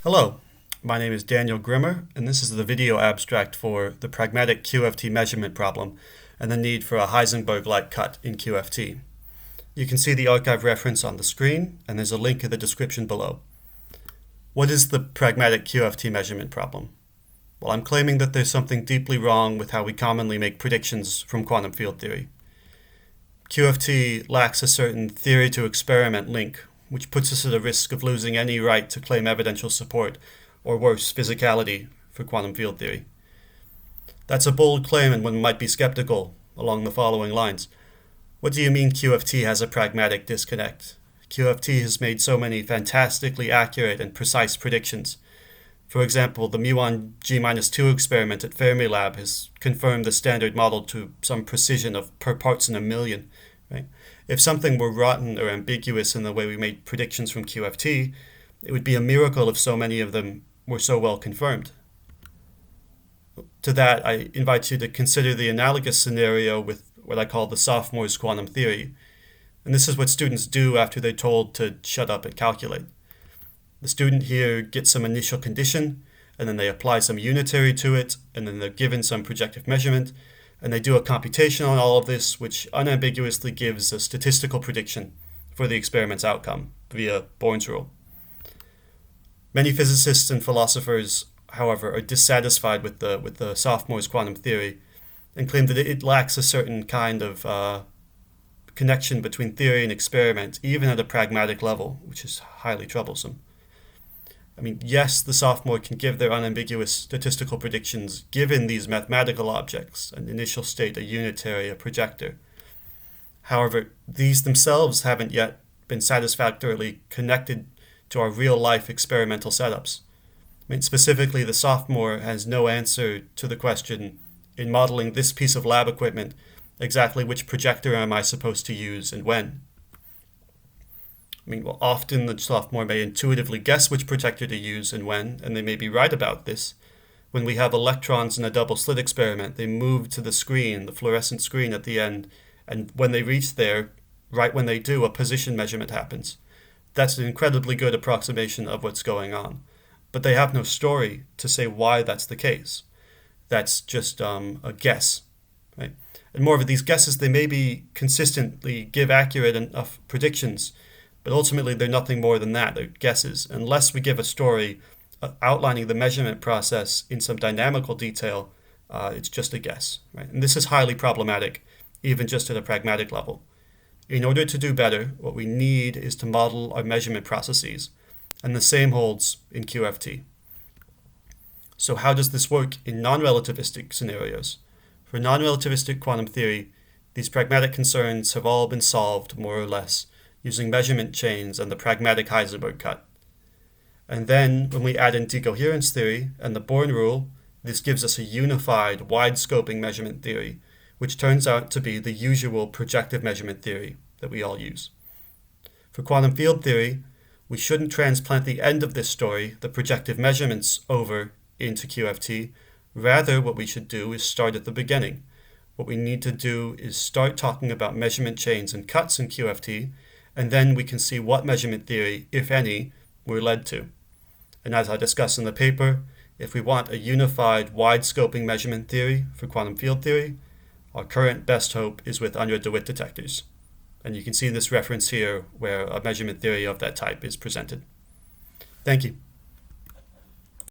Hello, my name is Daniel Grimmer, and this is the video abstract for the Pragmatic QFT Measurement Problem and the need for a Heisenberg-like cut in QFT. You can see the archive reference on the screen, and there's a link in the description below. What is the Pragmatic QFT Measurement Problem? Well, I'm claiming that there's something deeply wrong with how we commonly make predictions from quantum field theory. QFT lacks a certain theory-to-experiment link, which puts us at a risk of losing any right to claim evidential support, or worse, physicality, for quantum field theory. That's a bold claim, and one might be skeptical along the following lines. What do you mean QFT has a pragmatic disconnect? QFT has made so many fantastically accurate and precise predictions. For example, the muon G-2 experiment at Fermilab has confirmed the standard model to some precision of per parts in a million. Right? If something were rotten or ambiguous in the way we made predictions from QFT, it would be a miracle if so many of them were so well confirmed. To that, I invite you to consider the analogous scenario with what I call the Sophomores quantum theory. And this is what students do after they're told to shut up and calculate. The student here gets some initial condition, and then they apply some unitary to it, and then they're given some projective measurement, and they do a computation on all of this, which unambiguously gives a statistical prediction for the experiment's outcome via Born's rule. Many physicists and philosophers, however, are dissatisfied with the Sophomores quantum theory and claim that it lacks a certain kind of connection between theory and experiment, even at a pragmatic level, which is highly troublesome. I mean, yes, the sophomore can give their unambiguous statistical predictions given these mathematical objects, an initial state, a unitary, a projector. However, these themselves haven't yet been satisfactorily connected to our real-life experimental setups. I mean, specifically, the sophomore has no answer to the question, in modeling this piece of lab equipment, exactly which projector am I supposed to use and when? I mean, well, often the sophomore may intuitively guess which projector to use and when, and they may be right about this. When we have electrons in a double slit experiment, they move to the screen, the fluorescent screen at the end, and when they reach there, right when they do, a position measurement happens. That's an incredibly good approximation of what's going on. But they have no story to say why that's the case. That's just a guess, right? And moreover, these guesses, they maybe consistently give accurate enough predictions, but ultimately they're nothing more than that. They're guesses. Unless we give a story outlining the measurement process in some dynamical detail, it's just a guess, right? And this is highly problematic, even just at a pragmatic level. In order to do better, what we need is to model our measurement processes, and the same holds in QFT. So how does this work in non-relativistic scenarios? For non-relativistic quantum theory, these pragmatic concerns have all been solved, more or less, using measurement chains and the pragmatic Heisenberg cut. And then, when we add in decoherence theory and the Born rule, this gives us a unified, wide-scoping measurement theory, which turns out to be the usual projective measurement theory that we all use. For quantum field theory, we shouldn't transplant the end of this story, the projective measurements, over into QFT. Rather, what we should do is start at the beginning. What we need to do is start talking about measurement chains and cuts in QFT, and then we can see what measurement theory, if any, we're led to. And as I discuss in the paper, if we want a unified, wide-scoping measurement theory for quantum field theory, our current best hope is with Unruh-DeWitt detectors. And you can see this reference here where a measurement theory of that type is presented. Thank you.